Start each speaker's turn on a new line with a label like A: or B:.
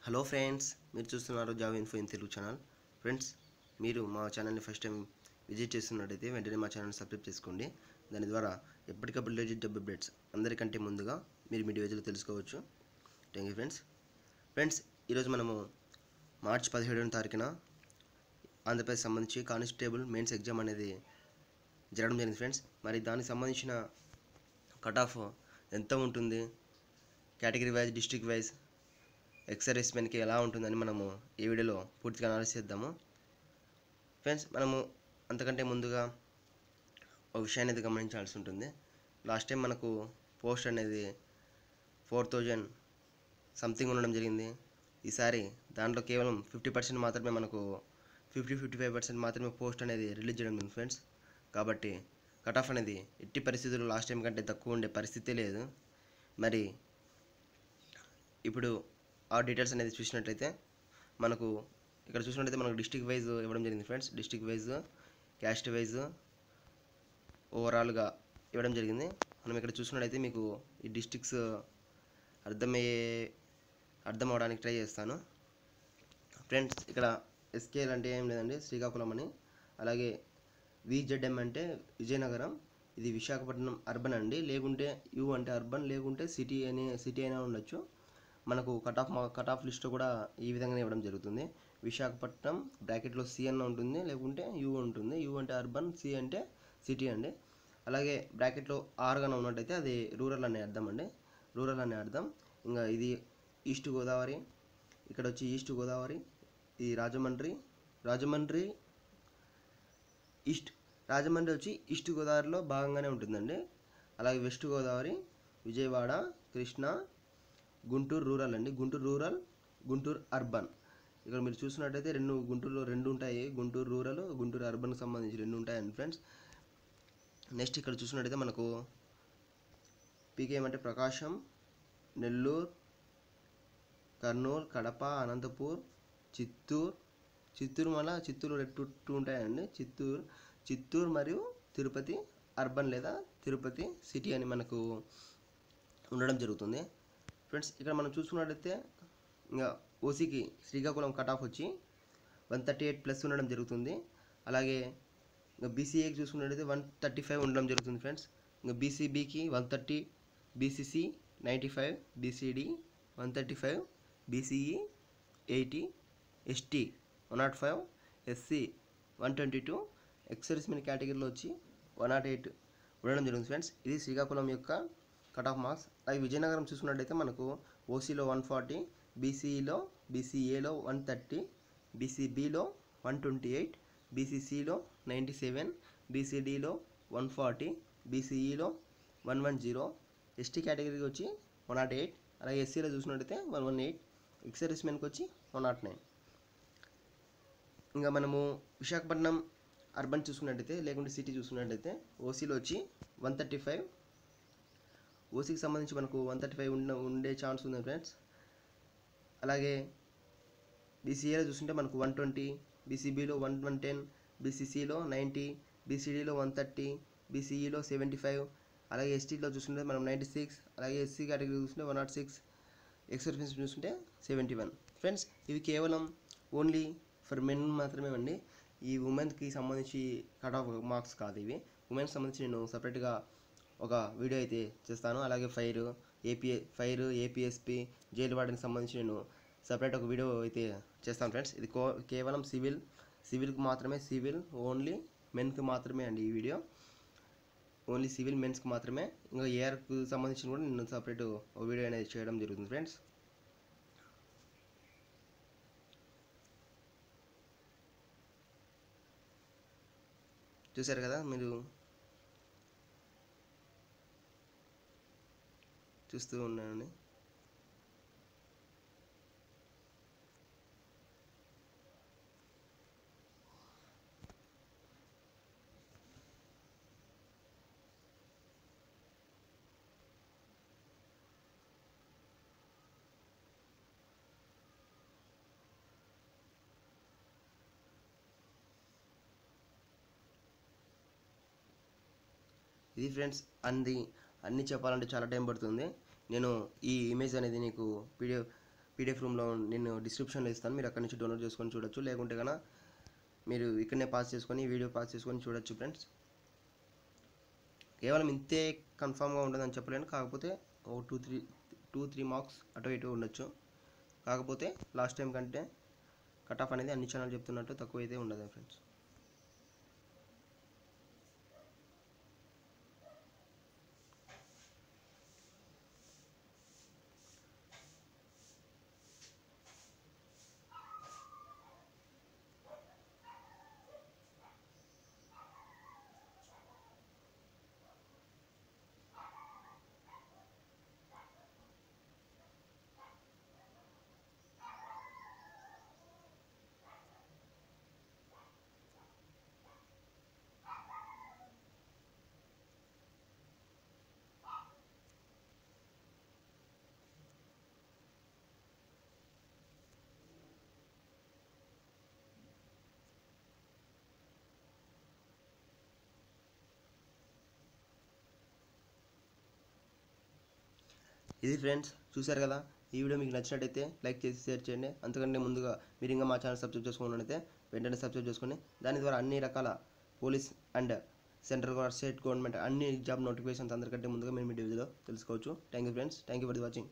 A: Hello friends, మీరు చూస్తున్నారు job info in Telugu channel. Friends, మీరు మా ఛానల్ని ఫస్ట్ టైం విజిట్ చేస్తున్నట్టయితే వెంటనే మా ఛానల్ని సబ్స్క్రైబ్ చేసుకోండి. దాని ద్వారా ఎప్పటికప్పుడు లేటెస్ట్ జాబ్ అప్డేట్స్ అందరికంటే ముందుగా మీరు మీ డివైజ్లో తెలుసుకోవచ్చు. Thank you friends. ఫ్రెండ్స్, ఈరోజు మనము మార్చి 17వ తారీఖున ఆంధ్రప్రదేశ్ సంబంధించి కానిస్టేబుల్ మెయిన్స్ ఎగ్జామ్ అనేది జరగడం జరిగింది ఫ్రెండ్స్. మరి దానికి సంబంధించిన కట్ ఆఫ్ ఎంత ఉంటుంది, category wise, district wise, ex service మెన్కి ఎలా ఉంటుందని మనము ఈ వీడియోలో పూర్తిగా అనాలిసిస్ చేద్దాము. ఫ్రెండ్స్, మనము అంతకంటే ముందుగా ఒక విషయాన్ని అయితే గమనించాల్సి ఉంటుంది. లాస్ట్ టైం మనకు పోస్ట్ అనేది 4000 సంథింగ్ ఉండడం జరిగింది. ఈసారి దాంట్లో కేవలం 50% మాత్రమే, మనకు 55% మాత్రమే పోస్ట్ అనేది రిలీజ్ చేయడం జరిగింది ఫ్రెండ్స్. కాబట్టి కట్ ఆఫ్ అనేది ఎట్టి పరిస్థితుల్లో లాస్ట్ టైం కంటే తక్కువ ఉండే పరిస్థితే లేదు. మరి ఇప్పుడు ఆ డీటెయిల్స్ అనేది చూసినట్లయితే మనకు ఇక్కడ చూసినట్లయితే మనకు డిస్ట్రిక్ట్ వైజ్ ఇవ్వడం జరిగింది friends. District wise, caste wise ఓవరాల్గా ఇవ్వడం జరిగింది. మనం ఇక్కడ చూసినట్లయితే మీకు ఈ డిస్ట్రిక్ట్స్ అర్థం అవడానికి ట్రై చేస్తాను ఫ్రెండ్స్. ఇక్కడ ఎస్కేఎల్ అంటే ఏం లేదండి, శ్రీకాకుళం అని. అలాగే విజెడ్ఎం అంటే విజయనగరం, ఇది విశాఖపట్నం అర్బన్ అండి. లేకుంటే యు అంటే అర్బన్, లేకుంటే సిటీ అయినా ఉండొచ్చు. మనకు కట్ ఆఫ్ లిస్ట్ కూడా ఈ విధంగానే ఇవ్వడం జరుగుతుంది. విశాఖపట్నం బ్రాకెట్లో సి అన్న ఉంటుంది, లేకుంటే యు ఉంటుంది. యు అంటే అర్బన్, సి అంటే సిటీ అండి. అలాగే బ్రాకెట్లో ఆర్ గానే ఉన్నట్టయితే అది రూరల్ అనే అర్థం అండి, రూరల్ అనే అర్థం. ఇంకా ఇది ఈస్ట్ గోదావరి, ఇక్కడ వచ్చి ఈస్ట్ గోదావరి, ఇది రాజమండ్రి వచ్చి ఈస్ట్ గోదావరిలో భాగంగానే ఉంటుందండి. అలాగే వెస్ట్ గోదావరి, విజయవాడ, కృష్ణా, గుంటూరు రూరల్ అండి. Guntur rural, Guntur urban. ఇక్కడ మీరు చూసినట్టయితే గుంటూరులో రెండు ఉంటాయి, గుంటూరు రూరల్, గుంటూరు అర్బన్కి సంబంధించి రెండు ఉంటాయండి ఫ్రెండ్స్. నెక్స్ట్ ఇక్కడ చూసినట్టయితే మనకు పీకే ఏమంటే ప్రకాశం, నెల్లూరు, కర్నూలు, కడప, అనంతపూర్, చిత్తూరు మళ్ళీ చిత్తూరు టూ ఉంటాయండి. చిత్తూరు మరియు తిరుపతి అర్బన్ లేదా తిరుపతి సిటీ అని మనకు ఉండడం జరుగుతుంది ఫ్రెండ్స్. ఇక్కడ మనం చూసుకున్నట్లయితే ఇంకా ఓసీకి శ్రీకాకుళం కట్ ఆఫ్ వచ్చి 138+ ఉండడం జరుగుతుంది. అలాగే ఇంకా బీసీఏకి చూసుకున్నట్లయితే 135 ఉండడం జరుగుతుంది ఫ్రెండ్స్. ఇంకా బీసీబీకి 130, BCC 95, BCD 135, BCE 80, ST 105, SC 122, ex service men కేటగిరీలో వచ్చి 108 ఉండడం జరుగుతుంది ఫ్రెండ్స్. ఇది శ్రీకాకుళం యొక్క కట్ ఆఫ్ మార్క్స్. అలాగే విజయనగరం చూసుకున్నట్టయితే మనకు ఓసీలో 140, బీసీఏలో 130, బీసీబీలో 128, బీసీసీలో 97, బీసీడీలో 140, బీసీఈలో 110, ఎస్టీ కేటగిరీకి వచ్చి 108, అలాగే ఎస్సీలో చూసినట్టయితే 118, ఎక్సర్వీస్ మెన్కి వచ్చి 109. ఇంకా మనము విశాఖపట్నం అర్బన్ చూసుకున్నట్టయితే, లేకుంటే సిటీ చూసుకున్నట్టయితే ఓసీలో వచ్చి 135, ఓసీకి సంబంధించి మనకు 135 ఉండే ఛాన్స్ ఉంది ఫ్రెండ్స్. అలాగే బీసీఏలో చూస్తుంటే మనకు 120, బీసీబీలో 110, బీసీసీలో 90, బీసీడీలో 130, బీసీఈలో 75, అలాగే ఎస్టీలో చూస్తుంటే మనం 96, అలాగే ఎస్సీ కేటగిరీ చూస్తుంటే 106, ఎక్సర్వీస్ చూస్తుంటే 71 ఫ్రెండ్స్. ఇవి కేవలం ఓన్లీ ఫర్ మెన్ మాత్రమే అండి. ఈ ఉమెన్కి సంబంధించి కట్ ఆఫ్ మార్క్స్ కాదు ఇవి. ఉమెన్కి సంబంధించి నేను సపరేట్గా ఒక వీడియో అయితే చేస్తాను. అలాగే ఫైర్, ఏపీఎస్పీ, జైలు వార్డెన్కి సంబంధించి నేను సపరేట్ ఒక వీడియో అయితే చేస్తాను ఫ్రెండ్స్. ఇది కేవలం సివిల్కి మాత్రమే, ఓన్లీ మెన్కి మాత్రమే అండి ఈ వీడియో. ఓన్లీ సివిల్ మెన్స్కి మాత్రమే. ఇంకా ఏఆర్కి సంబంధించి కూడా నేను సపరేట్ ఒక వీడియో అనేది చేయడం జరుగుతుంది ఫ్రెండ్స్. చూసారు కదా, మీరు చూస్తూ ఉన్నానండి. ఇది ఫ్రెండ్స్ అన్నీ చెప్పాలంటే చాలా టైం పడుతుంది. నేను ఈ ఇమేజ్ అనేది నీకు పీడిఎఫ్ రూమ్లో నేను డిస్క్రిప్షన్లో ఇస్తాను, మీరు అక్కడి నుంచి డౌన్లోడ్ చేసుకొని చూడొచ్చు. లేకుంటే కన్నా మీరు ఇక్కడనే పాస్ చేసుకొని వీడియో పాస్ చేసుకొని చూడొచ్చు ఫ్రెండ్స్. కేవలం ఇంతే కన్ఫామ్గా ఉండదని చెప్పలేను, కాకపోతే ఓ 2-3 మార్క్స్ అటు ఇటు ఉండొచ్చు. కాకపోతే లాస్ట్ టైం కంటే కట్ ఆఫ్ అనేది అన్ని ఛానల్ చెప్తున్నట్టు తక్కువ అయితే ఉండదు ఫ్రెండ్స్. ఇది ఫ్రెండ్స్, చూశారు కదా. ఈ వీడియో మీకు నచ్చినట్టయితే లైక్ చేసి షేర్ చేయండి. అంతకంటే ముందుగా మీరు ఇంకా మా ఛానల్ సబ్స్క్రైబ్ చేసుకున్నట్లయితే వెంటనే సబ్స్క్రైబ్ చేసుకోండి. దాని ద్వారా అన్ని రకాల police and central government, state government అన్ని జాబ్ నోటిఫికేషన్స్ అందరికంటే ముందుగా మీరు మీ వీడియోలో తెలుసుకోవచ్చు. Thank you friends, thank you for watching.